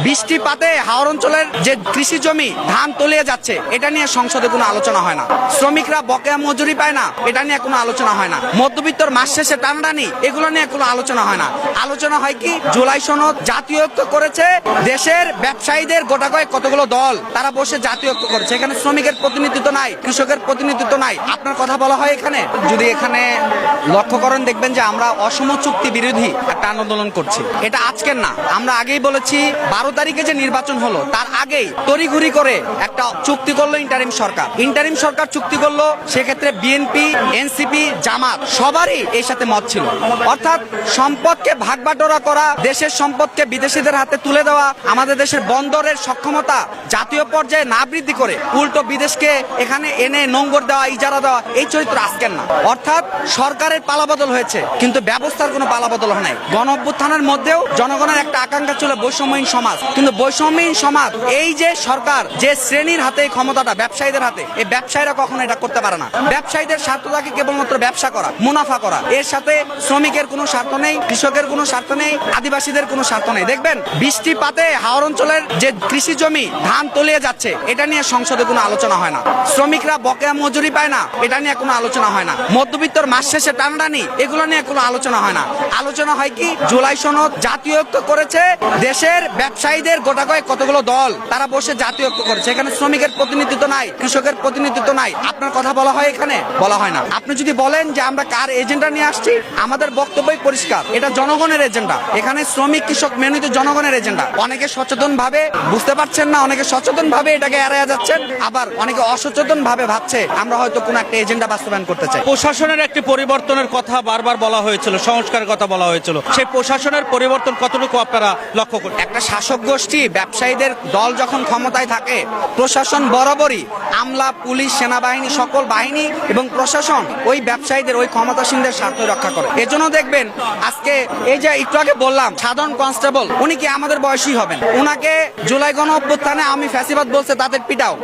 বৃষ্টিপাতে হাওর অঞ্চলের যে কৃষি জমি ধান তলিয়ে যাচ্ছে, এটা নিয়ে সংসদে কোনো আলোচনা হয় না। শ্রমিকরা বকেয়া মজুরি পায় না, এটা নিয়ে কোনো আলোচনা হয় না। মধ্যবিত্তর মাস শেষে টানাটানি, এগুলো নিয়ে কোনো আলোচনা হয় না। আলোচনা হয় কি, জুলাই সনদ জাতীয়ত্ব করেছে দেশের ব্যবসায়ীদের গোটা কয়েক কতগুলো দল, তারা বসে জাতীয়ত্ব করেছে। এখানে শ্রমিকের প্রতিনিধিত্ব নাই, কৃষকের প্রতিনিধিত্ব নাই। আপনার কথা বলা হয় এখানে, যদি এখানে লক্ষ্য করেন দেখবেন যে আমরা অসম চুক্তি বিরোধী একটা আন্দোলন করছি। এটা আজকের না, আমরা আগেই বলেছি 12 তারিখে যে নির্বাচন হলো তার আগেই তড়িঘড়ি করে একটা চুক্তি করলো ইন্টারিম সরকার চুক্তি করলো। সেক্ষেত্রে বিএনপি, এনসিপি, জামাত সবারই এর সাথে মত ছিল। অর্থাৎ সম্পদকে ভাগবাটোয়ারা করা, দেশের সম্পদকে বিদেশিদের হাতে তুলে দেওয়া, আমাদের দেশের বন্দরের সক্ষমতা জাতীয় পর্যায়ে না বৃদ্ধি করে উল্টো বিদেশকে এখানে এনে নোঙ্গর দেওয়া, ইজারা দেওয়া, এই চরিত্র আজকের না। অর্থাৎ সরকারের পালাবদল হয়েছে কিন্তু ব্যবস্থার কোনো পালাবদল হয় নাই। গণঅভ্যুত্থানের মধ্যেও জনগণের একটা আকাঙ্ক্ষা ছিল বৈষম্যহীন সমাজ, কিন্তু বৈষম্যহীন সমাজ এই যে সরকার, যে শ্রেণীর হাতে এই ক্ষমতাটা, ব্যবসায়ীদের হাতে, এই ব্যবসায়ীরা কখনো এটা করতে পারে না। ব্যবসায়ীদের স্বার্থ থাকে কেবলমাত্র ব্যবসা করা, মুনাফা করা। এর সাথে শ্রমিকের কোনো স্বার্থ নেই, কৃষকের কোনো স্বার্থ নেই, আদিবাসীদের কোনো স্বার্থ নেই। দেখবেন বৃষ্টিপাতে হাওর অঞ্চলের যে কৃষি জমি ধান তলিয়ে যাচ্ছে, এটা নিয়ে সংসদে কোনো আলোচনা হয় না। শ্রমিকরা বকেয়া মজুরি পায় না, এটা নিয়ে কোনো আলোচনা হয় না। মধ্যবিত্তর মাস শেষে টানাটানি, এগুলো নিয়ে কোনো আলোচনা হয় না। আলোচনা হয় কি, জুলাই সনদ জাতীয়ত্ব করেছে দেশের ব্যবসায়ীদের গোটা কয়েক কতগুলো দল, তারা বসে জাতীয়ত্ব করেছে। এখানে শ্রমিকের প্রতিনিধিত্ব নাই, কৃষকের প্রতিনিধিত্ব নাই। আপনার কথা বলা হয় এখানে, বলা হয় না। আপনি যদি বলেন যে আমরা কার এজেন্ডা নিয়ে আসছি, আমাদের বক্তব্যই পরিষ্কার, এটা জনগণের এজেন্ডা। এখানে শ্রমিক কৃষক মেনুত জনগণের এজেন্ডা। অনেকে সচেতন ভাবে বুঝতে পারছেন না, অনেকে সচেতন ভাবে এটাকে এড়িয়ে যাচ্ছেন, আবার অনেকে অসচেতন ভাবে ভাবছে আমরা হয়তো কোন একটা এজেন্ডা বাস্তবায়ন করতে চাই। প্রশাসনের একটি পরিবর্তনের কথা বারবার বলা হয়েছিল, সংস্কারের কথা বলা হয়েছিল, সেই প্রশাসনের পরিবর্তন কতটুকু আপনারা লক্ষ্য করেন? একটা শাসক গোষ্ঠী, ব্যবসায়ীদের দল যখন ক্ষমতায় থাকে, প্রশাসন বরাবরই, আমলা, পুলিশ, সেনাবাহিনী, সকল বাহিনী এবং প্রশাসন ওই ব্যবসায়ীদের, ওই ক্ষমতাসীনদের স্বার্থ রক্ষা করে। এজন্য দেখবেন আজকে এই যে একটু আগে বললাম সাধারণ কনস্টেবল, উনি কি আমাদের বয়সী হবেন? উনাকে জুলাই গণ অভ্যুত্থানে আমি ফ্যাসিবাদ বলছে তাদের পিটাও,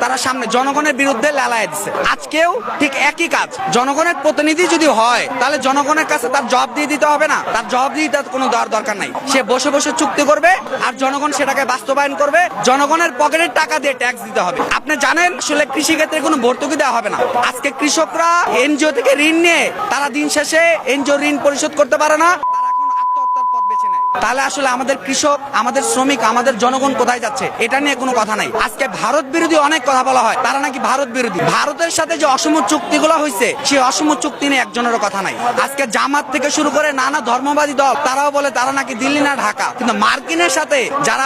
তারা সামনে জনগণের বিরুদ্ধে লালায় দিচ্ছে। আজকেও ঠিক একই কাজ। জনগণের প্রতিনিধি যদি হয় তাহলে জনগণের কাছে তার জবাব দিয়ে দিতে হবে না? তার জবাব দিয়ে তার কোনো দরকার নাই। সে বসে বসে চুক্তি করবে আর জনগণ সেটাকে বাস্তবায়ন করবে। জনগণের পকেটের টাকা দিয়ে ট্যাক্স দিতে হবে। আপনি জানেন আসলে কৃষি ক্ষেত্রে কোনো ভর্তুকি দেওয়া হবে না। আজকে কৃষকরা এনজিও থেকে ঋণ নিয়ে তারা দিন শেষে এনজিও ঋণ পরিশোধ করতে পারে না, তারা এখন আত্মহত্যার পথ বেছে নেয়। তাহলে আসলে আমাদের কৃষক, আমাদের শ্রমিক, আমাদের জনগণ কোথায় যাচ্ছে? এটা নিয়ে কোনো কথা নাই। আজকে ভারত বিরোধী অনেক কথা বলা হয়, তারা নাকি ভারত বিরোধী। ভারতের সাথে যে অসম চুক্তিগুলো হয়েছে, সেই অসম চুক্তি নিয়ে একজনেরও কথা নাই। আজকে জামাত থেকে শুরু করে নানা ধর্মবাদী দল, তারাও বলে তারা নাকি দিল্লি না ঢাকা, কিন্তু মার্কিনের সাথে যারা